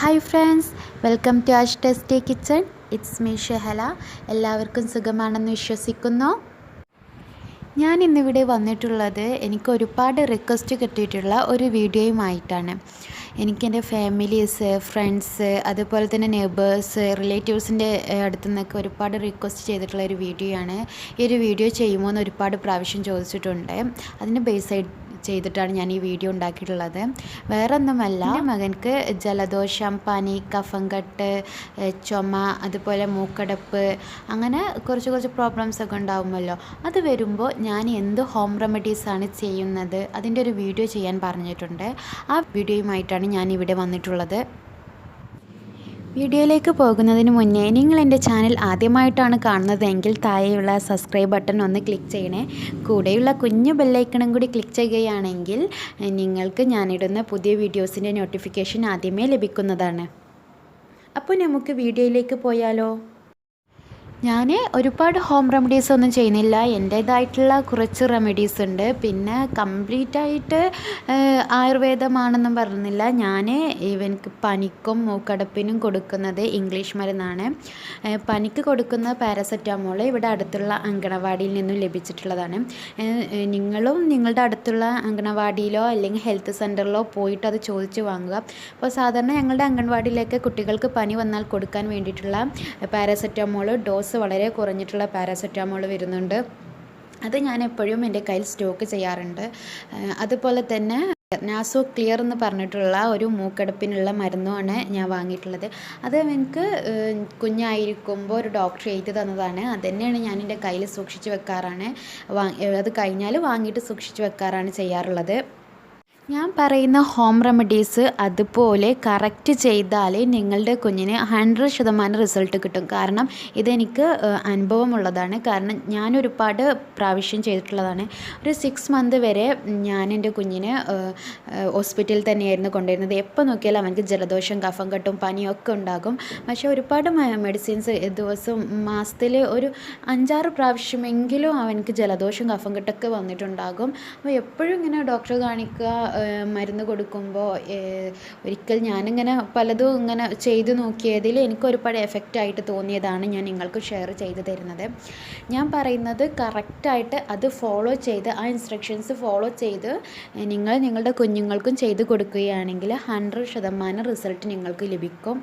Hi friends, welcome to Ash tasty kitchen. It's me Shehala. എല്ലാവർക്കും സുഖമാണെന്ന് വിശ്വസിക്കുന്നു. ഞാൻ ഇന്നിവിടെ വന്നിട്ടുള്ളത് എനിക്ക് ഒരുപാട് റിക്വസ്റ്റ് കിട്ടിയിട്ടുള്ള ഒരു വീഡിയോയുമായിട്ടാണ്. എനിക്കെൻ്റെ ഫാമിലീസ്, ഫ്രണ്ട്സ്, അതുപോലെ തന്നെ നെയ്ബേഴ്സ്, റിലേറ്റീവ്സിൻ്റെ അടുത്തു നിന്നൊക്കെ ഒരുപാട് റിക്വസ്റ്റ് ചെയ്തിട്ടുള്ള ഒരു വീഡിയോ ആണ്. ഈ ഒരു വീഡിയോ ചെയ്യുമോ എന്ന് ഒരുപാട് പ്രാവശ്യം ചോദിച്ചിട്ടുണ്ട്. അതിന് ബേസ് ചെയ്തിട്ടാണ് ഞാൻ ഈ വീഡിയോ ഉണ്ടാക്കിയിട്ടുള്ളത്. വേറെ ഒന്നുമല്ല, എൻ്റെ മകൻക്ക് ജലദോഷം, പനി, കഫംകട്ട്, ചുമ, അതുപോലെ മൂക്കടപ്പ്, അങ്ങനെ കുറച്ച് പ്രോബ്ലംസ് ഒക്കെ ഉണ്ടാകുമല്ലോ. അത് വരുമ്പോൾ ഞാൻ എന്ത് ഹോം റെമഡീസാണ് ചെയ്യുന്നത്, അതിൻ്റെ ഒരു വീഡിയോ ചെയ്യാൻ പറഞ്ഞിട്ടുണ്ട്. ആ വീഡിയോയുമായിട്ടാണ് ഞാൻ ഇവിടെ വന്നിട്ടുള്ളത്. വീഡിയോയിലേക്ക് പോകുന്നതിന് മുന്നേ നിങ്ങൾ എൻ്റെ ചാനൽ ആദ്യമായിട്ടാണ് കാണുന്നതെങ്കിൽ താഴെയുള്ള സബ്സ്ക്രൈബ് ബട്ടൺ ഒന്ന് ക്ലിക്ക് ചെയ്യണേ. കൂടെയുള്ള കുഞ്ഞു ബെല്ലൈക്കണും കൂടി ക്ലിക്ക് ചെയ്യുകയാണെങ്കിൽ നിങ്ങൾക്ക് ഞാനിടുന്ന പുതിയ വീഡിയോസിൻ്റെ നോട്ടിഫിക്കേഷൻ ആദ്യമേ ലഭിക്കുന്നതാണ്. അപ്പോൾ നമുക്ക് വീഡിയോയിലേക്ക് പോയാലോ. ഞാൻ ഒരുപാട് ഹോം റെമഡീസ് ഒന്നും ചെയ്യുന്നില്ല. എൻ്റേതായിട്ടുള്ള കുറച്ച് റെമഡീസ് ഉണ്ട്. പിന്നെ കംപ്ലീറ്റായിട്ട് ആയുർവേദമാണെന്നും പറയുന്നില്ല. ഞാൻ ഇവർക്ക് പനിക്കും മൂക്കടപ്പിനും കൊടുക്കുന്നത് ഇംഗ്ലീഷ് മരുന്നാണ്. പനിക്ക് കൊടുക്കുന്ന പാരസെറ്റാമോൾ ഇവിടെ അടുത്തുള്ള അങ്കണവാടിയിൽ നിന്നും ലഭിച്ചിട്ടുള്ളതാണ്. നിങ്ങളും നിങ്ങളുടെ അടുത്തുള്ള അങ്കണവാടിയിലോ അല്ലെങ്കിൽ ഹെൽത്ത് സെൻറ്ററിലോ പോയിട്ട് അത് ചോദിച്ച് വാങ്ങുക. അപ്പോൾ സാധാരണ ഞങ്ങളുടെ അങ്കണവാടിയിലേക്ക് കുട്ടികൾക്ക് പനി വന്നാൽ കൊടുക്കാൻ വേണ്ടിയിട്ടുള്ള പാരസെറ്റാമോൾ ഡോസ് വളരെ കുറഞ്ഞിട്ടുള്ള പാരസെറ്റാമോൾ വരുന്നുണ്ട്. അത് ഞാൻ എപ്പോഴും എൻ്റെ കയ്യിൽ സ്റ്റോക്ക് ചെയ്യാറുണ്ട്. അതുപോലെ തന്നെ നാസോ ക്ലിയർ എന്ന് പറഞ്ഞിട്ടുള്ള ഒരു മൂക്കടപ്പിനുള്ള മരുന്നുമാണ് ഞാൻ വാങ്ങിയിട്ടുള്ളത്. അത് എനിക്ക് കുഞ്ഞായിരിക്കുമ്പോൾ ഒരു ഡോക്ടർ എഴുതി തന്നതാണ്. അത് തന്നെയാണ് ഞാൻ എൻ്റെ കയ്യിൽ സൂക്ഷിച്ച് വെക്കാറാണ്. അത് കഴിഞ്ഞാൽ വാങ്ങിയിട്ട് സൂക്ഷിച്ച് വെക്കാറാണ് ചെയ്യാറുള്ളത്. ഞാൻ പറയുന്ന ഹോം റെമഡീസ് അതുപോലെ കറക്റ്റ് ചെയ്താൽ നിങ്ങളുടെ കുഞ്ഞിന് 100% റിസൾട്ട് കിട്ടും. കാരണം ഇതെനിക്ക് അനുഭവമുള്ളതാണ്. കാരണം ഞാൻ ഒരുപാട് പ്രാവശ്യം ചെയ്തിട്ടുള്ളതാണ്. ഒരു 6 മന്ത് വരെ ഞാൻ എൻ്റെ കുഞ്ഞിന് ഹോസ്പിറ്റലിൽ തന്നെയായിരുന്നു കൊണ്ടുവരുന്നത്. എപ്പോൾ നോക്കിയാലും അവനക്ക് ജലദോഷം, കഫം കെട്ടും, പനിയൊക്കെ ഉണ്ടാകും. പക്ഷേ ഒരുപാട് മെഡിസിൻസ് ദിവസം മാസത്തിൽ ഒരു 5-6 പ്രാവശ്യമെങ്കിലും അവനക്ക് ജലദോഷം, കഫം കെട്ടൊക്കെ വന്നിട്ടുണ്ടാകും. അപ്പോൾ എപ്പോഴും ഇങ്ങനെ ഡോക്ടറെ കാണിക്കുക, മരുന്ന് കൊടുക്കുമ്പോൾ ഒരിക്കൽ ഞാനിങ്ങനെ പലതും ഇങ്ങനെ ചെയ്തു നോക്കിയതിൽ എനിക്ക് ഒരുപാട് എഫക്റ്റായിട്ട് തോന്നിയതാണ് ഞാൻ നിങ്ങൾക്ക് ഷെയർ ചെയ്തു തരുന്നത്. ഞാൻ പറയുന്നത് കറക്റ്റായിട്ട് അത് ഫോളോ ചെയ്ത്, ആ ഇൻസ്ട്രക്ഷൻസ് ഫോളോ ചെയ്ത് നിങ്ങളുടെ കുഞ്ഞുങ്ങൾക്കും ചെയ്ത് കൊടുക്കുകയാണെങ്കിൽ 100% റിസൾട്ട് നിങ്ങൾക്ക് ലഭിക്കും.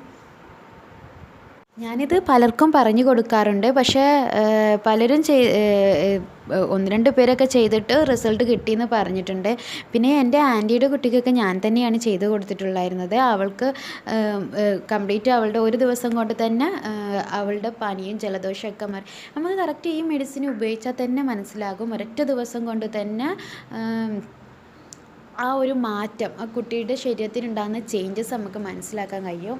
ഞാനിത് പലർക്കും പറഞ്ഞു കൊടുക്കാറുണ്ട്. പക്ഷേ പലരും 1-2 പേരൊക്കെ ചെയ്തിട്ട് റിസൾട്ട് കിട്ടിയെന്ന് പറഞ്ഞിട്ടുണ്ട്. പിന്നെ എൻ്റെ ആൻറ്റിയുടെ കുട്ടിക്കൊക്കെ ഞാൻ തന്നെയാണ് ചെയ്ത് കൊടുത്തിട്ടുണ്ടായിരുന്നത്. അവൾക്ക് കംപ്ലീറ്റ് അവളുടെ ഒരു ദിവസം കൊണ്ട് തന്നെ അവളുടെ പനിയും ജലദോഷമൊക്കെ മാറി. നമുക്ക് കറക്റ്റ് ഈ മെഡിസിൻ ഉപയോഗിച്ചാൽ തന്നെ മനസ്സിലാകും. ഒരൊറ്റ ദിവസം കൊണ്ട് തന്നെ ആ ഒരു മാറ്റം, ആ കുട്ടിയുടെ ശരീരത്തിനുണ്ടാകുന്ന ചേഞ്ചസ് നമുക്ക് മനസ്സിലാക്കാൻ കഴിയും.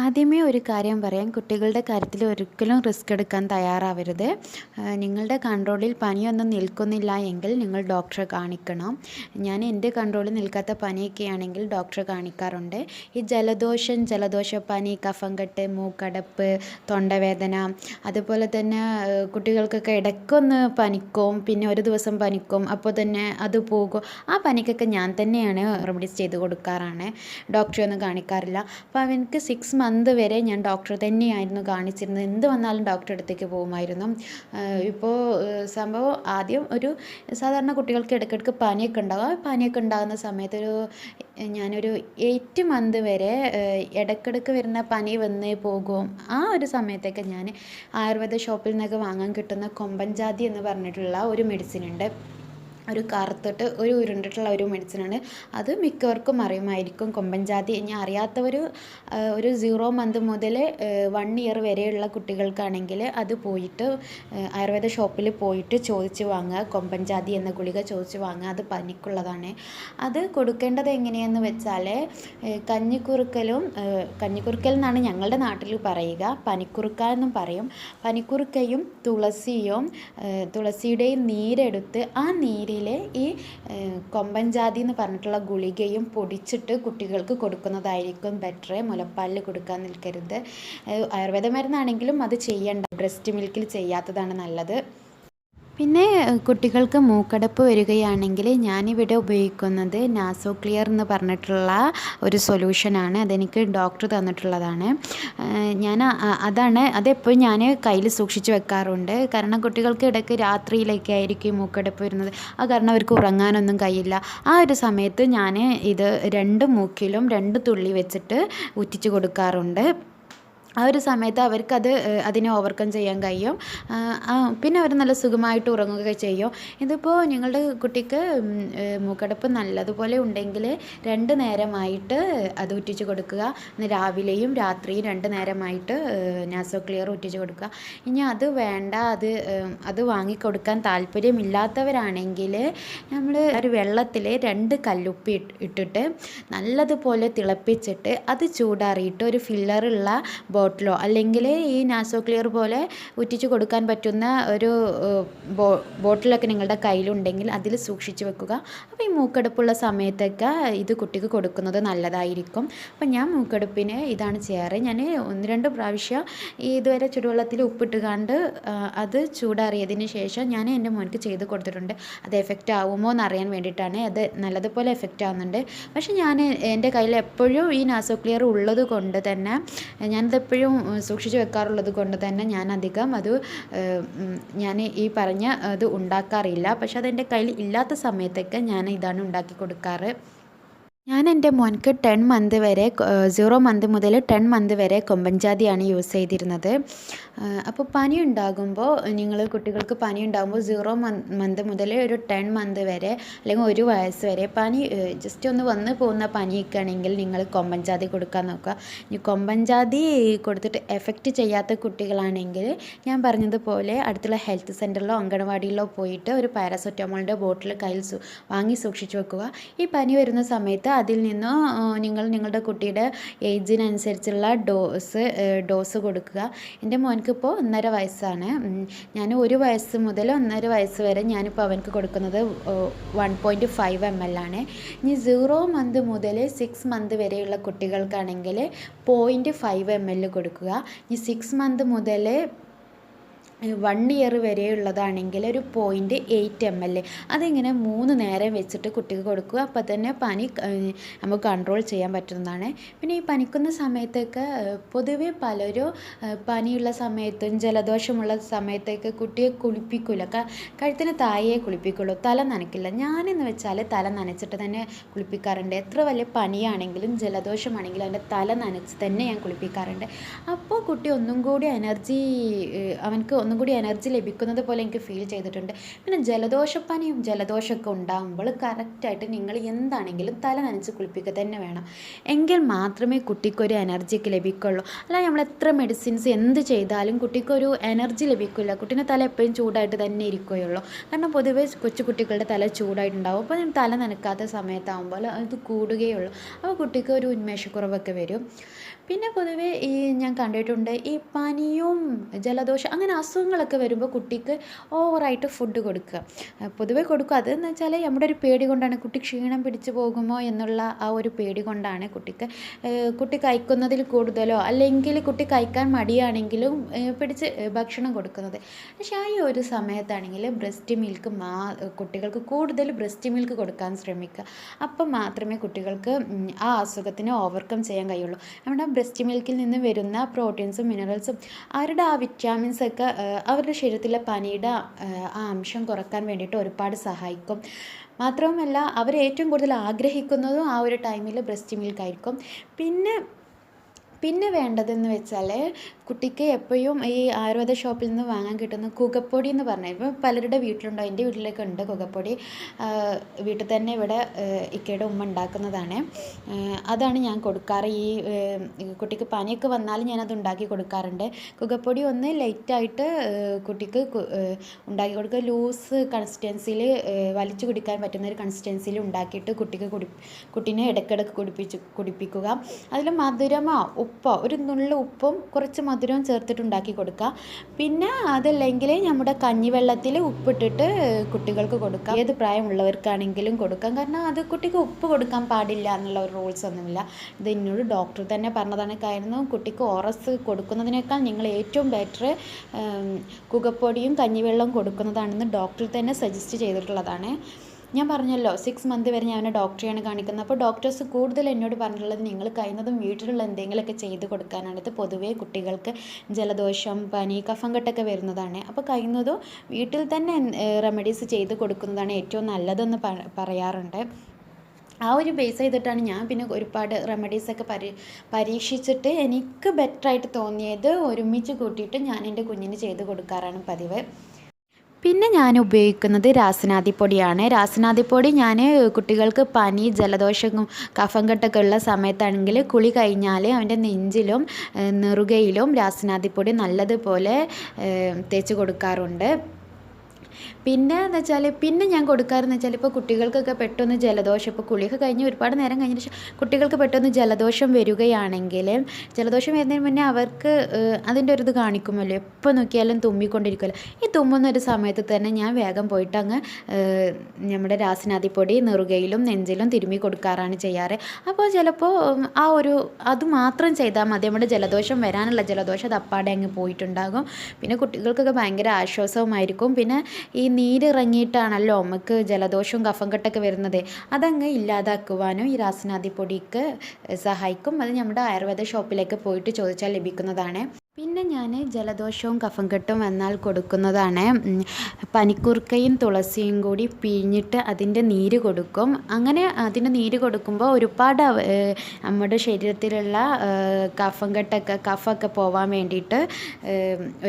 ആദ്യമേ ഒരു കാര്യം പറയാം, കുട്ടികളുടെ കാര്യത്തിൽ ഒരിക്കലും റിസ്ക് എടുക്കാൻ തയ്യാറാവരുത്. നിങ്ങളുടെ കൺട്രോളിൽ പനിയൊന്നും നിൽക്കുന്നില്ല എങ്കിൽ നിങ്ങൾ ഡോക്ടറെ കാണിക്കണം. ഞാൻ എൻ്റെ കൺട്രോളിൽ നിൽക്കാത്ത പനിയൊക്കെ ആണെങ്കിൽ ഡോക്ടറെ കാണിക്കാറുണ്ട്. ഈ ജലദോഷപ്പനി, കഫംകെട്ട്, മൂക്കടപ്പ്, തൊണ്ടവേദന, അതുപോലെ തന്നെ കുട്ടികൾക്കൊക്കെ ഇടയ്ക്കൊന്ന് പനിക്കും, പിന്നെ ഒരു ദിവസം പനിക്കും, അപ്പോൾ തന്നെ അത് പോകും. ആ പനിക്കൊക്കെ ഞാൻ തന്നെയാണ് റെമഡീസ് ചെയ്ത് കൊടുക്കാറാണ്. ഡോക്ടറെ ഒന്നും കാണിക്കാറില്ല. അപ്പോൾ അവർക്ക് 6 മന്ത് വരെ ഞാൻ ഡോക്ടറെ തന്നെയായിരുന്നു കാണിച്ചിരുന്നത്. എന്ത് വന്നാലും ഡോക്ടറെ അടുത്തേക്ക് പോകുമായിരുന്നു. ഇപ്പോൾ സംഭവം ആദ്യം ഒരു സാധാരണ കുട്ടികൾക്ക് ഇടയ്ക്കിടയ്ക്ക് പനിയൊക്കെ ഉണ്ടാകുന്ന സമയത്ത് ഞാനൊരു 8 മന്ത് വരെ ഇടയ്ക്കിടയ്ക്ക് വരുന്ന പനി വന്ന് പോകും. ആ ഒരു സമയത്തൊക്കെ ഞാൻ ആയുർവേദ ഷോപ്പിൽ നിന്നൊക്കെ വാങ്ങാൻ കിട്ടുന്ന കൊമ്പൻ ജാതി എന്ന് പറഞ്ഞിട്ടുള്ള ഒരു മെഡിസിൻ ഉണ്ട്. ഒരു കറുത്തിട്ട് ഒരു ഉരുണ്ടിട്ടുള്ള ഒരു മെഡിസിനാണ്. അത് മിക്കവർക്കും അറിയുമായിരിക്കും. കൊമ്പൻ ജാതി ഇനി അറിയാത്തവർ ഒരു 0 മന്ത് മുതൽ 1 ഇയർ വരെയുള്ള കുട്ടികൾക്കാണെങ്കിൽ അത് പോയിട്ട് ആയുർവേദ ഷോപ്പിൽ പോയിട്ട് ചോദിച്ച് വാങ്ങുക. കൊമ്പൻ ജാതി എന്ന ഗുളിക ചോദിച്ച് വാങ്ങുക. അത് പനിക്കുള്ളതാണ്. അത് കൊടുക്കേണ്ടത് എങ്ങനെയെന്ന് വെച്ചാൽ കഞ്ഞിക്കുറുക്കൽ എന്നാണ് ഞങ്ങളുടെ നാട്ടിൽ പറയുക. പനിക്കുറുക്ക എന്നും പറയും. പനിക്കുറുക്കയും തുളസിയുടെയും നീരെടുത്ത് ആ നീര് ഈ കൊമ്പൻ ജാതി എന്ന് പറഞ്ഞിട്ടുള്ള ഗുളികയും പൊടിച്ചിട്ട് കുട്ടികൾക്ക് കൊടുക്കുന്നതായിരിക്കും ബെറ്റർ. മുലപ്പാലിൽ കൊടുക്കാൻ നിൽക്കരുത്. ആയുർവേദ മരുന്നാണെങ്കിലും അത് ചെയ്യേണ്ട. ബ്രസ്റ്റ് മിൽക്കിൽ ചെയ്യാത്തതാണ് നല്ലത്. പിന്നെ കുട്ടികൾക്ക് മൂക്കടപ്പ് വരികയാണെങ്കിൽ ഞാനിവിടെ ഉപയോഗിക്കുന്നത് നാസോ ക്ലിയർ എന്ന് പറഞ്ഞിട്ടുള്ള ഒരു സൊല്യൂഷനാണ്. അതെനിക്ക് ഡോക്ടർ തന്നിട്ടുള്ളതാണ്. അതെപ്പോഴും ഞാൻ കയ്യിൽ സൂക്ഷിച്ച് വെക്കാറുണ്ട്. കാരണം കുട്ടികൾക്ക് ഇടയ്ക്ക് രാത്രിയിലൊക്കെ ആയിരിക്കും മൂക്കടപ്പ് വരുന്നത്. അത് കാരണം അവർക്ക് ഉറങ്ങാനൊന്നും കഴിയില്ല. ആ ഒരു സമയത്ത് ഞാൻ ഇത് 2 മൂക്കിലും 2 തുള്ളി വെച്ചിട്ട് ഉറ്റിച്ച് കൊടുക്കാറുണ്ട്. ആ ഒരു സമയത്ത് അവർക്കത് അതിനെ ഓവർകം ചെയ്യാൻ കഴിയും. പിന്നെ അവർ നല്ല സുഖമായിട്ട് ഉറങ്ങുകയൊക്കെ ചെയ്യും. ഇതിപ്പോൾ നിങ്ങളുടെ കുട്ടിക്ക് മൂക്കടപ്പ് നല്ലതുപോലെ ഉണ്ടെങ്കിൽ 2 നേരമായിട്ട് അത് ഉറ്റിച്ച് കൊടുക്കുക. രാവിലെയും രാത്രിയും 2 നേരമായിട്ട് നാസോ ക്ലിയർ ഉറ്റിച്ച് കൊടുക്കുക. ഇനി അത് വേണ്ട, അത് വാങ്ങിക്കൊടുക്കാൻ താല്പര്യമില്ലാത്തവരാണെങ്കിൽ നമ്മൾ ഒരു വെള്ളത്തിൽ 2 കല്ലുപ്പി ഇട്ടിട്ട് നല്ലതുപോലെ തിളപ്പിച്ചിട്ട് അത് ചൂടാറിയിട്ട് ഒരു ഫില്ലറുള്ള ബോട്ടിലോ അല്ലെങ്കിൽ ഈ നാസോ ക്ലിയർ പോലെ ഉറ്റിച്ച് കൊടുക്കാൻ പറ്റുന്ന ഒരു ബോട്ടിലൊക്കെ നിങ്ങളുടെ കയ്യിലുണ്ടെങ്കിൽ അതിൽ സൂക്ഷിച്ച് വെക്കുക. അപ്പോൾ ഈ മൂക്കടുപ്പുള്ള സമയത്തൊക്കെ ഇത് കുട്ടിക്ക് കൊടുക്കുന്നത് നല്ലതായിരിക്കും. അപ്പം ഞാൻ മൂക്കടുപ്പിന് ഇതാണ് ചെയ്യാറ്. ഞാൻ 1-2 പ്രാവശ്യം ഇതുവരെ ചുടുവെള്ളത്തിൽ ഉപ്പിട്ടുകാണ്ട് അത് ചൂടാറിയതിന് ശേഷം ഞാൻ എൻ്റെ മോനിക്ക് ചെയ്ത് കൊടുത്തിട്ടുണ്ട്. അത് എഫക്റ്റ് ആവുമോ എന്നറിയാൻ വേണ്ടിയിട്ടാണ്. അത് നല്ലതുപോലെ എഫക്റ്റ് ആവുന്നുണ്ട്. പക്ഷേ ഞാൻ എൻ്റെ കയ്യിൽ എപ്പോഴും ഈ നാസോ ക്ലിയർ ഉള്ളത് കൊണ്ട് തന്നെ ഞാനത് എപ്പോഴും സൂക്ഷിച്ച് വെക്കാറുള്ളത് കൊണ്ട് തന്നെ ഞാൻ അധികം ഞാൻ ഈ പറഞ്ഞ അത് ഉണ്ടാക്കാറില്ല. പക്ഷെ അതെൻ്റെ കയ്യിൽ ഇല്ലാത്ത സമയത്തൊക്കെ ഞാൻ ഇതാണ് ഉണ്ടാക്കി കൊടുക്കാറ്. ഞാൻ എൻ്റെ മോൻക്ക് 10 മന്ത് വരെ 0 മന്ത് മുതൽ 10 മന്ത് വരെ കൊമ്പൻചാതിയാണ് യൂസ് ചെയ്തിരുന്നത്. അപ്പോൾ പനി ഉണ്ടാകുമ്പോൾ കുട്ടികൾക്ക് പനി ഉണ്ടാകുമ്പോൾ 0 മന്ത് മുതൽ ഒരു 10 മന്ത് വരെ അല്ലെങ്കിൽ 1 വയസ്സ് വരെ പനി ജസ്റ്റ് ഒന്ന് വന്ന് പോകുന്ന പനിയൊക്കെ ആണെങ്കിൽ നിങ്ങൾ കൊമ്പൻചാതി കൊടുക്കാൻ നോക്കുക. ഇനി കൊമ്പൻചാതി കൊടുത്തിട്ട് എഫക്റ്റ് ചെയ്യാത്ത കുട്ടികളാണെങ്കിൽ ഞാൻ പറഞ്ഞതുപോലെ അടുത്തുള്ള ഹെൽത്ത് സെൻറ്ററിലോ അങ്കണവാടിയിലോ പോയിട്ട് ഒരു പാരസെറ്റമോളിൻ്റെ ബോട്ടിൽ കയ്യിൽ വാങ്ങി സൂക്ഷിച്ച് വെക്കുക. ഈ പനി വരുന്ന സമയത്ത് അതിൽ നിന്ന് നിങ്ങളുടെ കുട്ടിയുടെ ഏജിനനുസരിച്ചുള്ള ഡോസ് കൊടുക്കുക. എൻ്റെ മോൻക്കിപ്പോൾ 1.5 വയസ്സാണ്. ഞാൻ 1 വയസ്സ് മുതൽ 1.5 വയസ്സ് വരെ ഞാനിപ്പോൾ അവനക്ക് കൊടുക്കുന്നത് 1.5 ml ആണ്. ഇനി 0 മന്ത് മുതൽ 6 മന്ത് വരെയുള്ള കുട്ടികൾക്കാണെങ്കിൽ 0.5 ml കൊടുക്കുക. ഇനി 6 മന്ത് മുതൽ 1 ഇയർ വരെയുള്ളതാണെങ്കിൽ ഒരു 0.8 ml അതിങ്ങനെ 3 നേരം വെച്ചിട്ട് കുട്ടിക്ക് കൊടുക്കുക. അപ്പോൾ തന്നെ പനി നമുക്ക് കൺട്രോൾ ചെയ്യാൻ പറ്റുന്നതാണ്. പിന്നെ ഈ പനിക്കുന്ന സമയത്തൊക്കെ പൊതുവെ പലരും പനിയുള്ള സമയത്തും ജലദോഷമുള്ള സമയത്തൊക്കെ കുട്ടിയെ കുളിപ്പിക്കില്ല. കഴുത്തിന് താഴെ കുളിപ്പിക്കുള്ളൂ, തല നനയ്ക്കില്ല. ഞാനെന്ന് വെച്ചാൽ തല നനച്ചിട്ട് തന്നെ കുളിപ്പിക്കാറുണ്ട്. എത്ര വലിയ പനിയാണെങ്കിലും ജലദോഷമാണെങ്കിലും അതിൻ്റെ തല നനച്ച് തന്നെ ഞാൻ കുളിപ്പിക്കാറുണ്ട്. അപ്പോൾ കുട്ടി ഒന്നും കൂടി അവനക്ക് ഒന്നും കൂടി എനർജി ലഭിക്കുന്നത് പോലെ എനിക്ക് ഫീൽ ചെയ്തിട്ടുണ്ട്. പിന്നെ ജലദോഷപ്പനിയും ജലദോഷമൊക്കെ ഉണ്ടാകുമ്പോൾ കറക്റ്റായിട്ട് നിങ്ങൾ എന്താണെങ്കിലും തല നനച്ച് കുളിപ്പിക്കുക തന്നെ വേണം. എങ്കിൽ മാത്രമേ കുട്ടിക്കൊരു എനർജിക്ക് ലഭിക്കുള്ളൂ. അല്ല നമ്മൾ എത്ര മെഡിസിൻസ് എന്ത് ചെയ്താലും കുട്ടിക്കൊരു എനർജി ലഭിക്കില്ല. കുട്ടീൻ്റെ തല എപ്പോഴും ചൂടായിട്ട് തന്നെ ഇരിക്കുകയുള്ളൂ. കാരണം പൊതുവേ കൊച്ചു കുട്ടികളുടെ തല ചൂടായിട്ടുണ്ടാവും. അപ്പോൾ തല നനക്കാത്ത സമയത്താകുമ്പോൾ അത് കൂടുകയുള്ളൂ. അപ്പോൾ കുട്ടിക്ക് ഒരു ഉന്മേഷക്കുറവൊക്കെ വരും. പിന്നെ പൊതുവേ ഞാൻ കണ്ടിട്ടുണ്ട് ഈ പനിയും ജലദോഷം അങ്ങനെ അസുഖങ്ങളൊക്കെ വരുമ്പോൾ കുട്ടിക്ക് ഓവറായിട്ട് ഫുഡ് കൊടുക്കുക, പൊതുവേ കൊടുക്കുക. അതെന്ന് വെച്ചാൽ നമ്മുടെ ഒരു പേടി കൊണ്ടാണ്. കുട്ടി ക്ഷീണം പിടിച്ചു പോകുമോ എന്നുള്ള ആ ഒരു പേടി കൊണ്ടാണ് കുട്ടി കഴിക്കുന്നതിൽ കൂടുതലോ അല്ലെങ്കിൽ കുട്ടി കഴിക്കാൻ മടിയാണെങ്കിലും പിടിച്ച് ഭക്ഷണം കൊടുക്കുന്നത്. പക്ഷേ ആ ഒരു സമയത്താണെങ്കിൽ ബ്രസ്റ്റ് മിൽക്ക് കുട്ടികൾക്ക് കൂടുതൽ ബ്രസ്റ്റ് മിൽക്ക് കൊടുക്കാൻ ശ്രമിക്കുക. അപ്പം മാത്രമേ കുട്ടികൾക്ക് ആ അസുഖത്തിനെ ഓവർകം ചെയ്യാൻ കഴിയുള്ളൂ. നമ്മുടെ ബ്രസ്റ്റ് മിൽക്കിൽ നിന്ന് വരുന്ന പ്രോട്ടീൻസും മിനറൽസും അവരുടെ ആ വിറ്റാമിൻസൊക്കെ അവരുടെ ശരീരത്തിലെ പനിയുടെ ആ അംശം കുറക്കാൻ വേണ്ടിയിട്ട് ഒരുപാട് സഹായിക്കും. മാത്രവുമല്ല അവർ ഏറ്റവും കൂടുതൽ ആഗ്രഹിക്കുന്നതും ആ ഒരു ടൈമിൽ ബ്രസ്റ്റ് മിൽക്കായിരിക്കും. പിന്നെ വേണ്ടതെന്ന് വെച്ചാൽ കുട്ടിക്ക് എപ്പോഴും ഈ ആയുർവേദ ഷോപ്പിൽ നിന്ന് വാങ്ങാൻ കിട്ടുന്ന കുകപ്പൊടി എന്ന് പറഞ്ഞാൽ ഇപ്പോൾ പലരുടെ വീട്ടിലുണ്ടോ, എൻ്റെ വീട്ടിലൊക്കെ ഉണ്ട് കുകപ്പൊടി. വീട്ടിൽ തന്നെ ഇവിടെ ഇക്കയുടെ ഉമ്മ ഉണ്ടാക്കുന്നതാണ്. അതാണ് ഞാൻ കൊടുക്കാറ്. കുട്ടിക്ക് പനിയൊക്കെ വന്നാലും ഞാനത് ഉണ്ടാക്കി കൊടുക്കാറുണ്ട്. കുകപ്പൊടി ഒന്ന് ലൈറ്റായിട്ട് കുട്ടിക്ക് ഉണ്ടാക്കി കൊടുക്കുക. ലൂസ് കൺസിസ്റ്റൻസിയിൽ വലിച്ചു കുടിക്കാൻ പറ്റുന്ന ഒരു കൺസിസ്റ്റൻസിയിൽ ഉണ്ടാക്കിയിട്ട് കുട്ടീനെ ഇടയ്ക്കിടയ്ക്ക് കുടിപ്പിക്കുക. അതിൽ മധുരമോ ഉപ്പോ ഒരു നുള്ളു ഉപ്പും കുറച്ച് മധുരവും ചേർത്തിട്ട് ഉണ്ടാക്കി കൊടുക്കുക. പിന്നെ അതല്ലെങ്കിൽ നമ്മുടെ കഞ്ഞിവെള്ളത്തിൽ ഉപ്പിട്ടിട്ട് കുട്ടികൾക്ക് കൊടുക്കാം. ഏത് പ്രായമുള്ളവർക്കാണെങ്കിലും കൊടുക്കാം. കാരണം അത് കുട്ടിക്ക് ഉപ്പ് കൊടുക്കാൻ പാടില്ല എന്നുള്ള ഒരു റൂൾസ് ഒന്നുമില്ല. ഇത് എന്നോട് ഡോക്ടർ തന്നെ പറഞ്ഞതാണ്. കാരണം കുട്ടിക്ക് ഓറസ് കൊടുക്കുന്നതിനേക്കാൾ നിങ്ങൾ ഏറ്റവും ബെറ്റർ കുകപ്പൊടിയും കഞ്ഞിവെള്ളവും കൊടുക്കുന്നതാണെന്ന് ഡോക്ടർ തന്നെ സജസ്റ്റ് ചെയ്തിട്ടുള്ളതാണ്. ഞാൻ പറഞ്ഞല്ലോ 6 മന്ത് വരെ ഞാൻ ഡോക്ടറെയാണ് കാണിക്കുന്നത്. അപ്പോൾ ഡോക്ടേഴ്സ് കൂടുതൽ എന്നോട് പറഞ്ഞിട്ടുള്ളത് നിങ്ങൾ കഴിയുന്നതും വീട്ടിലുള്ള എന്തെങ്കിലുമൊക്കെ ചെയ്ത് കൊടുക്കാനാണ്. ഇത് പൊതുവേ കുട്ടികൾക്ക് ജലദോഷം, പനി, കഫം കെട്ടൊക്കെ വരുന്നതാണ്. അപ്പോൾ കഴിയുന്നതും വീട്ടിൽ തന്നെ റെമഡീസ് ചെയ്ത് കൊടുക്കുന്നതാണ് ഏറ്റവും നല്ലതെന്ന് പറയാറുണ്ട്. ആ ഒരു ബേസ് ചെയ്തിട്ടാണ് ഞാൻ പിന്നെ ഒരുപാട് റെമഡീസൊക്കെ പരീക്ഷിച്ചിട്ട് എനിക്ക് ബെറ്ററായിട്ട് തോന്നിയത് ഒരുമിച്ച് കൂട്ടിയിട്ട് ഞാൻ എൻ്റെ കുഞ്ഞിന് ചെയ്ത് കൊടുക്കാറാണ് പതിവ്. പിന്നെ ഞാൻ ഉപയോഗിക്കുന്നത് രാസനാദിപ്പൊടിയാണ്. രാസനാദിപ്പൊടി ഞാൻ കുട്ടികൾക്ക് പനി, ജലദോഷം, കഫം കെട്ടൊക്കെ ഉള്ള സമയത്താണെങ്കിൽ കുളി കഴിഞ്ഞാൽ അവൻ്റെ നെഞ്ചിലും നെറുകയിലും രാസനാദിപ്പൊടി നല്ലതുപോലെ തേച്ച് കൊടുക്കാറുണ്ട്. പിന്നെ എന്ന് വെച്ചാൽ ഞാൻ കൊടുക്കാറെന്ന് വെച്ചാൽ ഇപ്പോൾ കുട്ടികൾക്കൊക്കെ പെട്ടെന്ന് ജലദോഷം, ഇപ്പോൾ കുളിയൊക്കെ കഴിഞ്ഞ് ഒരുപാട് നേരം കഴിഞ്ഞ ശേഷം കുട്ടികൾക്ക് പെട്ടെന്ന് ജലദോഷം വരികയാണെങ്കിൽ, ജലദോഷം വരുന്നതിന് മുന്നേ അവർക്ക് അതിൻ്റെ ഒരു ഇത് കാണിക്കുമല്ലോ, എപ്പോൾ നോക്കിയാലും തുമ്മിക്കൊണ്ടിരിക്കുമല്ലോ. ഈ തുമ്മുന്ന ഒരു സമയത്ത് തന്നെ ഞാൻ വേഗം പോയിട്ട് അങ്ങ് നമ്മുടെ രാസനാദിപ്പൊടി നെറുകയിലും നെഞ്ചിലും തിരുമ്മി കൊടുക്കാറാണ് ചെയ്യാറ്. അപ്പോൾ ചിലപ്പോൾ അത് മാത്രം ചെയ്താൽ മതി, നമ്മുടെ ജലദോഷം വരാനുള്ള ജലദോഷം അത് അപ്പാടെ അങ്ങ് പോയിട്ടുണ്ടാകും. പിന്നെ കുട്ടികൾക്കൊക്കെ ഭയങ്കര ആശ്വാസവുമായിരിക്കും. പിന്നെ ഈ നീരിറങ്ങിയിട്ടാണല്ലോ നമുക്ക് ജലദോഷവും കഫം കെട്ടൊക്കെ വരുന്നത്, അതങ്ങ് ഇല്ലാതാക്കുവാനും ഈ രാസനാദിപ്പൊടിക്ക് സഹായിക്കും. അത് നമ്മുടെ ആയുർവേദ ഷോപ്പിലേക്ക് പോയിട്ട് ചോദിച്ചാൽ ലഭിക്കുന്നതാണ്. പിന്നെ ഞാൻ ജലദോഷവും കഫം കെട്ടും വന്നാൽ കൊടുക്കുന്നതാണ് പനിക്കൂർക്കയും തുളസിയും കൂടി പിഴിഞ്ഞിട്ട് അതിൻ്റെ നീര് കൊടുക്കും. അങ്ങനെ അതിൻ്റെ നീര് കൊടുക്കുമ്പോൾ ഒരുപാട് നമ്മുടെ ശരീരത്തിലുള്ള കഫമൊക്കെ പോകാൻ വേണ്ടിയിട്ട്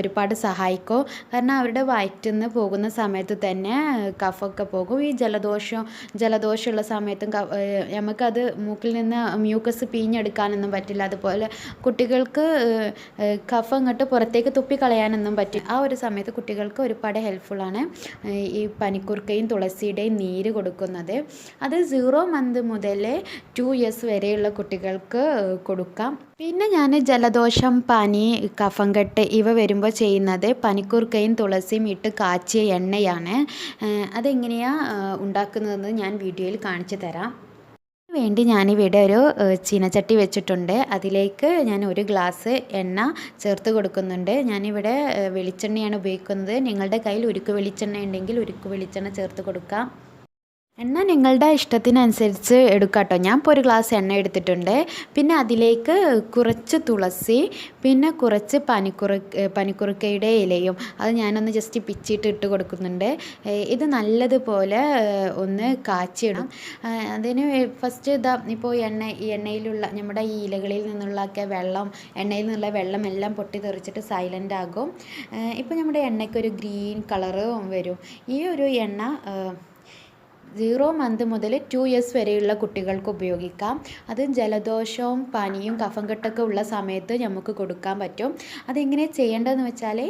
ഒരുപാട് സഹായിക്കും. കാരണം അവരുടെ വയറ്റിൽ നിന്ന് പോകുന്ന സമയത്ത് തന്നെ കഫമൊക്കെ പോകും. ഈ ജലദോഷമുള്ള സമയത്തും നമുക്കത് മൂക്കിൽ നിന്ന് മ്യൂക്കസ് പിഴിഞ്ഞെടുക്കാനൊന്നും പറ്റില്ല. അതുപോലെ കുട്ടികൾക്ക് കഫം അങ്ങോട്ട് പുറത്തേക്ക് തുപ്പിക്കളയാനൊന്നും പറ്റും. ആ ഒരു സമയത്ത് കുട്ടികൾക്ക് ഒരുപാട് ഹെൽപ്ഫുള്ളാണ് ഈ പനിക്കൂർക്കയും തുളസിയുടെയും നീര് കൊടുക്കുന്നത്. അത് 0 മന്ത് മുതൽ 2 ഇയേഴ്സ് വരെയുള്ള കുട്ടികൾക്ക് കൊടുക്കാം. പിന്നെ ഞാൻ ജലദോഷം, പനി, കഫം കെട്ട് ഇവ വരുമ്പോൾ ചെയ്യുന്നത് പനിക്കൂർക്കയും തുളസിയും ഇട്ട് കാച്ചിയ എണ്ണയാണ്. അതെങ്ങനെയാണ് ഉണ്ടാക്കുന്നതെന്ന് ഞാൻ വീഡിയോയിൽ കാണിച്ചു തരാം. വേണ്ടി ഞാനിവിടെ ഒരു ചീനച്ചട്ടി വെച്ചിട്ടുണ്ട്. അതിലേക്ക് ഞാൻ 1 ഗ്ലാസ് എണ്ണ ചേർത്ത് കൊടുക്കുന്നുണ്ട്. ഞാനിവിടെ വെളിച്ചെണ്ണയാണ് ഉപയോഗിക്കുന്നത്. നിങ്ങളുടെ കയ്യിൽ ഉരുക്ക് വെളിച്ചെണ്ണ ഉണ്ടെങ്കിൽ ഉരുക്ക് വെളിച്ചെണ്ണ ചേർത്ത് കൊടുക്കാം. എണ്ണ നിങ്ങളുടെ ഇഷ്ടത്തിനനുസരിച്ച് എടുക്കാം കേട്ടോ. ഞാൻ ഇപ്പോൾ 1 ഗ്ലാസ് എണ്ണ എടുത്തിട്ടുണ്ട്. പിന്നെ അതിലേക്ക് കുറച്ച് തുളസി, പിന്നെ കുറച്ച് പനിക്കുറുക്കയുടെ ഇലയും അത് ഞാനൊന്ന് ജസ്റ്റ് പിച്ചിട്ട് ഇട്ട് കൊടുക്കുന്നുണ്ട്. ഇത് നല്ലതുപോലെ ഒന്ന് കാച്ചിയിടും. അതിന് ഫസ്റ്റ് ഇപ്പോൾ ഈ എണ്ണയിലുള്ള നമ്മുടെ ഈ ഇലകളിൽ നിന്നുള്ളൊക്കെ എണ്ണയിൽ നിന്നുള്ള വെള്ളം എല്ലാം പൊട്ടി തെറിച്ചിട്ട് സൈലൻ്റ് ആകും. ഇപ്പോൾ നമ്മുടെ എണ്ണയ്ക്കൊരു ഗ്രീൻ കളറ് വരും. ഈ ഒരു എണ്ണ 0 മന്ത് മുതൽ 2 ഇയേഴ്സ് വരെയുള്ള കുട്ടികൾക്ക് ഉപയോഗിക്കാം. അത് ജലദോഷവും പനിയും കഫം കെട്ടൊക്കെ ഉള്ള സമയത്ത് നമുക്ക് കൊടുക്കാൻ പറ്റും. അതെങ്ങനെ ചെയ്യേണ്ടതെന്ന് വെച്ചാൽ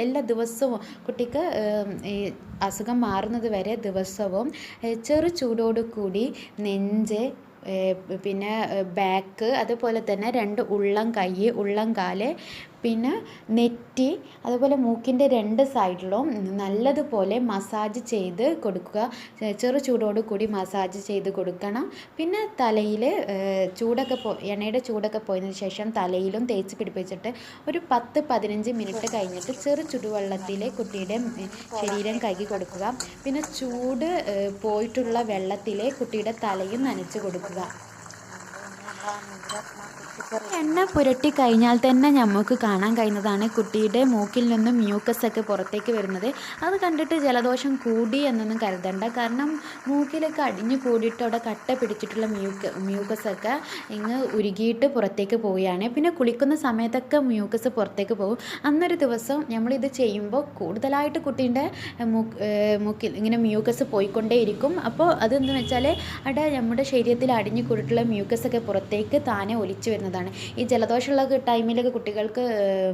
എല്ലാ ദിവസവും കുട്ടിക്ക് ഈ അസുഖം മാറുന്നത് വരെ ദിവസവും ചെറു ചൂടോടു കൂടി നെഞ്ച്, പിന്നെ ബാക്ക്, അതുപോലെ തന്നെ 2 ഉള്ളംകാല്, പിന്നെ നെറ്റി, അതുപോലെ മൂക്കിൻ്റെ 2 സൈഡിലും നല്ലതുപോലെ മസാജ് ചെയ്ത് കൊടുക്കുക. ചെറു ചൂടോട് കൂടി മസാജ് ചെയ്ത് കൊടുക്കണം. പിന്നെ തലയിൽ എണ്ണയുടെ ചൂടൊക്കെ പോയതിന് ശേഷം തലയിലും തേച്ച് പിടിപ്പിച്ചിട്ട് ഒരു 10-15 മിനിറ്റ് കഴിഞ്ഞിട്ട് ചെറു ചുടുവെള്ളത്തിൽ കുട്ടിയുടെ ശരീരം കഴുകി കൊടുക്കുക. പിന്നെ ചൂട് പോയിട്ടുള്ള വെള്ളത്തിൽ കുട്ടിയുടെ തലയും നനച്ച് കൊടുക്കുക. എണ്ണ പുരട്ടി കഴിഞ്ഞാൽ തന്നെ നമുക്ക് കാണാൻ കഴിയുന്നതാണ് കുട്ടിയുടെ മൂക്കിൽ നിന്നും മ്യൂക്കസൊക്കെ പുറത്തേക്ക് വരുന്നത്. അത് കണ്ടിട്ട് ജലദോഷം കൂടി എന്നൊന്നും കരുതണ്ട. കാരണം മൂക്കിലൊക്കെ അടിഞ്ഞു കൂടിയിട്ട് അവിടെ കട്ട പിടിച്ചിട്ടുള്ള മ്യൂക്കസൊക്കെ ഇങ്ങ് ഉരുകിയിട്ട് പുറത്തേക്ക് പോവുകയാണ്. പിന്നെ കുളിക്കുന്ന സമയത്തൊക്കെ മ്യൂക്കസ് പുറത്തേക്ക് പോകും. അന്നൊരു ദിവസം നമ്മളിത് ചെയ്യുമ്പോൾ കൂടുതലായിട്ട് കുട്ടീൻ്റെ മൂക്കിൽ ഇങ്ങനെ മ്യൂക്കസ് പോയിക്കൊണ്ടേയിരിക്കും. അപ്പോൾ അതെന്ന് വെച്ചാൽ അവിടെ നമ്മുടെ ശരീരത്തിൽ അടിഞ്ഞു കൂടിയിട്ടുള്ള മ്യൂക്കസൊക്കെ പുറത്തേക്ക് താനെ ഒലിച്ചു വരുന്നതാണ്. ഈ ജലദോഷമുള്ള ടൈമിലൊക്കെ കുട്ടികൾക്ക്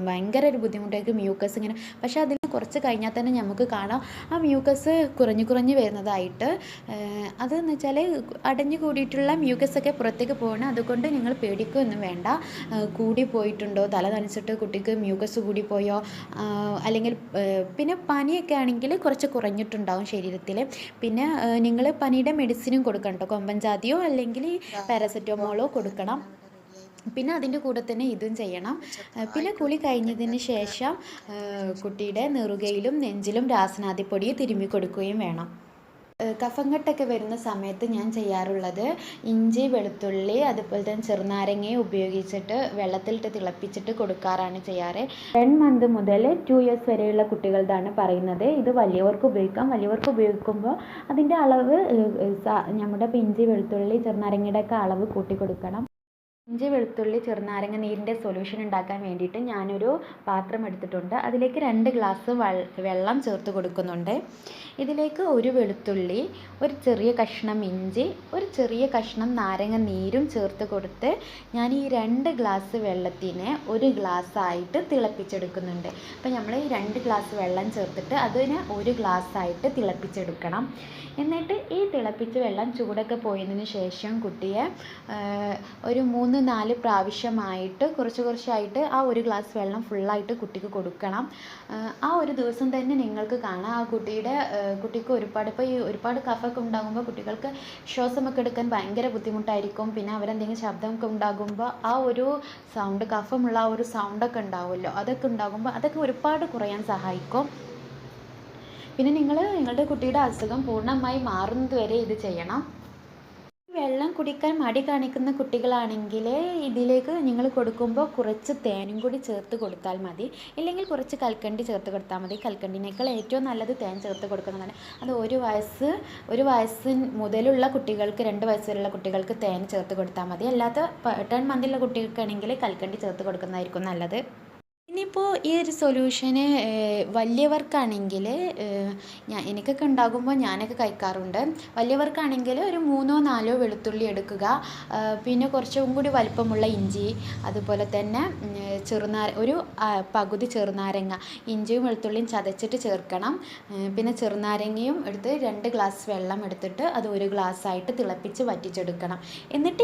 ഭയങ്കര ഒരു ബുദ്ധിമുട്ടായിരിക്കും മ്യൂക്കസ് ഇങ്ങനെ. പക്ഷേ അതിന് കുറച്ച് കഴിഞ്ഞാൽ തന്നെ നമുക്ക് കാണാം ആ മ്യൂക്കസ് കുറഞ്ഞു വരുന്നതായിട്ട്. അതെന്ന് വെച്ചാൽ അടഞ്ഞു കൂടിയിട്ടുള്ള മ്യൂക്കസൊക്കെ പുറത്തേക്ക് പോകണം. അതുകൊണ്ട് നിങ്ങൾ പേടിക്കുകയൊന്നും വേണ്ട. കൂടി പോയിട്ടുണ്ടോ, തല നനച്ചിട്ട് കുട്ടിക്ക് മ്യൂക്കസ് കൂടിപ്പോയോ, അല്ലെങ്കിൽ പിന്നെ പനിയൊക്കെ ആണെങ്കിൽ കുറച്ച് കുറഞ്ഞിട്ടുണ്ടാവും ശരീരത്തിൽ. പിന്നെ നിങ്ങൾ പനിയുടെ മെഡിസിനും കൊടുക്കണം കേട്ടോ. കൊമ്പൻ ജാതിയോ അല്ലെങ്കിൽ പാരസെറ്റമോളോ കൊടുക്കണം. പിന്നെ അതിൻ്റെ കൂടെ തന്നെ ഇതും ചെയ്യണം. പിന്നെ കുളി കഴിഞ്ഞതിന് ശേഷം കുട്ടിയുടെ നെറുകയിലും നെഞ്ചിലും രാസനാദിപ്പൊടി തിരുമ്മി കൊടുക്കുകയും വേണം. കഫംകെട്ടൊക്കെ വരുന്ന സമയത്ത് ഞാൻ ചെയ്യാറുള്ളത് ഇഞ്ചി, വെളുത്തുള്ളി, അതുപോലെ തന്നെ ചെറുനാരങ്ങയും ഉപയോഗിച്ചിട്ട് വെള്ളത്തിലിട്ട് തിളപ്പിച്ചിട്ട് കൊടുക്കാറാണ് ചെയ്യാറ്. 10 മന്ത് മുതൽ 2 ഇയേഴ്സ് വരെയുള്ള കുട്ടികളുടെയാണ് പറയുന്നത്. ഇത് വലിയവർക്ക് ഉപയോഗിക്കാം. വലിയവർക്ക് ഉപയോഗിക്കുമ്പോൾ അതിൻ്റെ അളവ് നമ്മുടെ ഇഞ്ചി, വെളുത്തുള്ളി, ചെറുനാരങ്ങയുടെ ഒക്കെ അളവ് കൂട്ടി കൊടുക്കണം. ഇഞ്ചി, വെളുത്തുള്ളി, ചെറുനാരങ്ങ നീരിൻ്റെ സൊല്യൂഷൻ ഉണ്ടാക്കാൻ വേണ്ടിയിട്ട് ഞാനൊരു പാത്രം എടുത്തിട്ടുണ്ട്. അതിലേക്ക് 2 ഗ്ലാസ് വെള്ളം ചേർത്ത് കൊടുക്കുന്നുണ്ട്. ഇതിലേക്ക് ഒരു വെളുത്തുള്ളി, ഒരു ചെറിയ കഷ്ണം ഇഞ്ചി, ഒരു ചെറിയ കഷ്ണം നാരങ്ങ നീരും ചേർത്ത് കൊടുത്ത് ഞാൻ ഈ 2 ഗ്ലാസ് വെള്ളത്തിനെ 1 ഗ്ലാസ്സായിട്ട് തിളപ്പിച്ചെടുക്കുന്നുണ്ട്. അപ്പോൾ നമ്മൾ ഈ 2 ഗ്ലാസ് വെള്ളം ചേർത്തിട്ട് അതിനെ 1 ഗ്ലാസ്സായിട്ട് തിളപ്പിച്ചെടുക്കണം. എന്നിട്ട് ഈ തിളപ്പിച്ച വെള്ളം ചൂടൊക്കെ പോയതിന് ശേഷം കുട്ടിയെ ഒരു 3-4 പ്രാവശ്യമായിട്ട് കുറച്ചായിട്ട് ആ 1 ഗ്ലാസ് വെള്ളം ഫുള്ളായിട്ട് കുട്ടിക്ക് കൊടുക്കണം. ആ ഒരു ദിവസം തന്നെ നിങ്ങൾക്ക് കാണാം ആ കുട്ടിക്ക് ഒരുപാട് കഫമൊക്കെ ഉണ്ടാകുമ്പോൾ കുട്ടികൾക്ക് ശ്വാസമൊക്കെ എടുക്കാൻ ഭയങ്കര ബുദ്ധിമുട്ടായിരിക്കും. പിന്നെ അവരെന്തെങ്കിലും ശബ്ദമൊക്കെ ഉണ്ടാകുമ്പോൾ ആ ഒരു സൗണ്ട്, കഫമുള്ള ആ ഒരു സൗണ്ടൊക്കെ ഉണ്ടാവുമല്ലോ, അതൊക്കെ ഉണ്ടാകുമ്പോൾ അതൊക്കെ ഒരുപാട് കുറയാൻ സഹായിക്കും. പിന്നെ നിങ്ങളുടെ കുട്ടിയുടെ അസുഖം പൂർണ്ണമായി മാറുന്നത് വരെ ഇത് ചെയ്യണം. വെള്ളം കുടിക്കാൻ മടി കാണിക്കുന്ന കുട്ടികളാണെങ്കിൽ ഇതിലേക്ക് നിങ്ങൾ കൊടുക്കുമ്പോൾ കുറച്ച് തേനും കൂടി ചേർത്ത് കൊടുത്താൽ മതി. ഇല്ലെങ്കിൽ കുറച്ച് കൽക്കണ്ടി ചേർത്ത് കൊടുത്താൽ മതി. കൽക്കണ്ടിനേക്കാൾ ഏറ്റവും നല്ലത് തേൻ ചേർത്ത് കൊടുക്കുന്നതാണ്. അത് ഒരു വയസ്സ് മുതലുള്ള കുട്ടികൾക്ക്, 2 വയസ്സ് വരെയുള്ള കുട്ടികൾക്ക് തേൻ ചേർത്ത് കൊടുത്താൽ മതി. അല്ലാത്ത 10 മന്തിലുള്ള കുട്ടികൾക്കാണെങ്കിൽ കൽക്കണ്ടി ചേർത്ത് കൊടുക്കുന്നതായിരിക്കും നല്ലത്. ഇനിയിപ്പോൾ ഈ ഒരു സൊല്യൂഷന് വലിയവർക്കാണെങ്കിൽ എനിക്കൊക്കെ ഉണ്ടാകുമ്പോൾ ഞാനൊക്കെ കഴിക്കാറുണ്ട്. വലിയവർക്കാണെങ്കിൽ ഒരു 3-4 വെളുത്തുള്ളി എടുക്കുക. പിന്നെ കുറച്ചും കൂടി വലിപ്പമുള്ള ഇഞ്ചി, അതുപോലെ തന്നെ ഒരു പകുതി ചെറുനാരങ്ങ, ഇഞ്ചിയും വെളുത്തുള്ളിയും ചതച്ചിട്ട് ചേർക്കണം. പിന്നെ ചെറുനാരങ്ങയും എടുത്ത് 2 ഗ്ലാസ് വെള്ളം എടുത്തിട്ട് അത് 1 ഗ്ലാസ്സായിട്ട് തിളപ്പിച്ച് വറ്റിച്ചെടുക്കണം. എന്നിട്ട്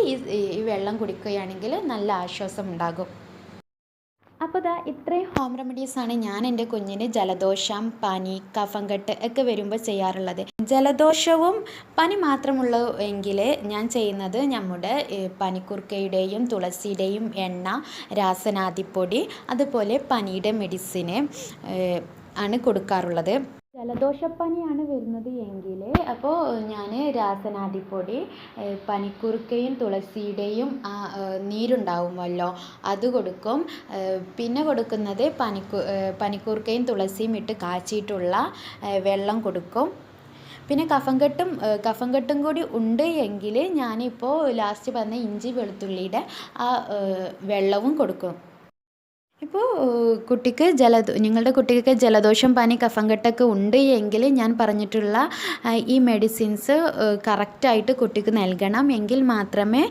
ഈ വെള്ളം കുടിക്കുകയാണെങ്കിൽ നല്ല ആശ്വാസം ഉണ്ടാകും. അപ്പോൾ ഇത്രയും ഹോം റെമഡീസാണ് ഞാൻ എൻ്റെ കുഞ്ഞിന് ജലദോഷം, പനി, കഫംകെട്ട് ഒക്കെ വരുമ്പോൾ ചെയ്യാറുള്ളത്. ജലദോഷവും പനി മാത്രമുള്ള എങ്കിൽ ഞാൻ ചെയ്യുന്നത് നമ്മുടെ പനിക്കൂർക്കയുടെയും തുളസിയുടെയും എണ്ണ, രാസനാദിപ്പൊടി, അതുപോലെ പനിയുടെ മെഡിസിന് ആണ് കൊടുക്കാറുള്ളത്. ജലദോഷപ്പനിയാണ് വരുന്നത് എങ്കിൽ അപ്പോൾ ഞാൻ രാസനാദിപ്പൊടി, പനിക്കൂർക്കയും തുളസിയുടെയും നീരുണ്ടാവുമല്ലോ അത് കൊടുക്കും. പിന്നെ കൊടുക്കുന്നത് പനിക്കൂർക്കയും തുളസിയും ഇട്ട് കാച്ചിയിട്ടുള്ള വെള്ളം കൊടുക്കും. പിന്നെ കഫംകെട്ടും കൂടി ഉണ്ട് എങ്കിൽ ഞാനിപ്പോൾ ലാസ്റ്റ് പറഞ്ഞ ഇഞ്ചി വെളുത്തുള്ളിയുടെ ആ വെള്ളവും കൊടുക്കും. ഇപ്പോൾ നിങ്ങളുടെ കുട്ടിക്ക് ജലദോഷം, പനി, കഫംകെട്ടൊക്കെ ഉണ്ട് എങ്കിൽ ഞാൻ പറഞ്ഞിട്ടുള്ള ഈ മെഡിസിൻസ് കറക്റ്റായിട്ട് കുട്ടിക്ക് നൽകണം. എങ്കിൽ മാത്രമേ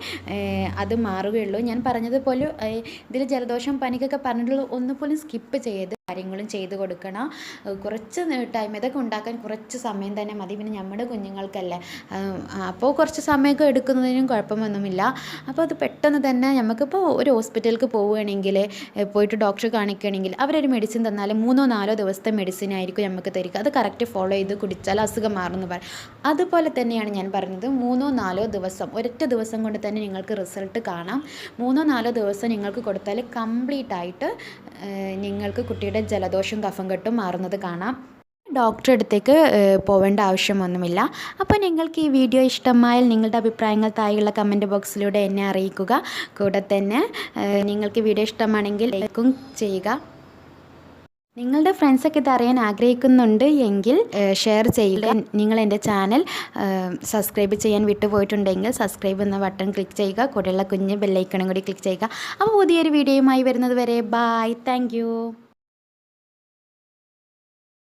അത് മാറുകയുള്ളൂ. ഞാൻ പറഞ്ഞതുപോലെ ഇതിൽ ജലദോഷം, പനിക്കൊക്കെ പറഞ്ഞിട്ടുള്ള ഒന്നുപോലും സ്കിപ്പ് ചെയ്ത് കാര്യങ്ങളും ചെയ്ത് കൊടുക്കണം. കുറച്ച് ടൈം ഇതൊക്കെ ഉണ്ടാക്കാൻ കുറച്ച് സമയം തന്നെ മതി. പിന്നെ നമ്മുടെ കുഞ്ഞുങ്ങൾക്കല്ലേ, അപ്പോൾ കുറച്ച് സമയമൊക്കെ എടുക്കുന്നതിനും കുഴപ്പമൊന്നുമില്ല. അപ്പോൾ അത് പെട്ടെന്ന് തന്നെ നമുക്കിപ്പോൾ ഒരു ഹോസ്പിറ്റലിലേക്ക് പോവുകയാണെങ്കിൽ, പോയിട്ട് ഡോക്ടറെ കാണിക്കുകയാണെങ്കിൽ അവരൊരു മെഡിസിൻ തന്നാൽ 3-4 ദിവസത്തെ മെഡിസിൻ ആയിരിക്കും നമുക്ക് തരിക. അത് കറക്റ്റ് ഫോളോ ചെയ്ത് കുടിച്ചാൽ അസുഖം മാറുമെന്ന് പറയും. അതുപോലെ തന്നെയാണ് ഞാൻ പറഞ്ഞത്, 3-4 ദിവസം, ഒരൊറ്റ ദിവസം കൊണ്ട് തന്നെ നിങ്ങൾക്ക് റിസൾട്ട് കാണാം. 3-4 ദിവസം നിങ്ങൾക്ക് കൊടുത്താൽ കംപ്ലീറ്റ് ആയിട്ട് നിങ്ങൾക്ക് കുട്ടിയുടെ ജലദോഷം, കഫംകെട്ടും മാറുന്നത് കാണാം. ഡോക്ടറെ അടുത്തേക്ക് പോവേണ്ട ആവശ്യമൊന്നുമില്ല. അപ്പോൾ നിങ്ങൾക്ക് ഈ വീഡിയോ ഇഷ്ടമായാൽ നിങ്ങളുടെ അഭിപ്രായങ്ങൾ താഴെയുള്ള കമൻറ്റ് ബോക്സിലൂടെ എന്നെ അറിയിക്കുക. കൂടെ തന്നെ നിങ്ങൾക്ക് വീഡിയോ ഇഷ്ടമാണെങ്കിൽ ലൈക്കും ചെയ്യുക. നിങ്ങളുടെ ഫ്രണ്ട്സൊക്കെ ഇത് അറിയാൻ ആഗ്രഹിക്കുന്നുണ്ട് എങ്കിൽ ഷെയർ ചെയ്യുക. നിങ്ങൾ എൻ്റെ ചാനൽ സബ്സ്ക്രൈബ് ചെയ്യാൻ വിട്ടുപോയിട്ടുണ്ടെങ്കിൽ സബ്സ്ക്രൈബ് എന്ന ബട്ടൺ ക്ലിക്ക് ചെയ്യുക. കൂടെയുള്ള കുഞ്ഞ് ബെല്ലൈക്കണും കൂടി ക്ലിക്ക് ചെയ്യുക. അപ്പോൾ പുതിയൊരു വീഡിയോയുമായി വരുന്നത് വരെ ബായ്. താങ്ക്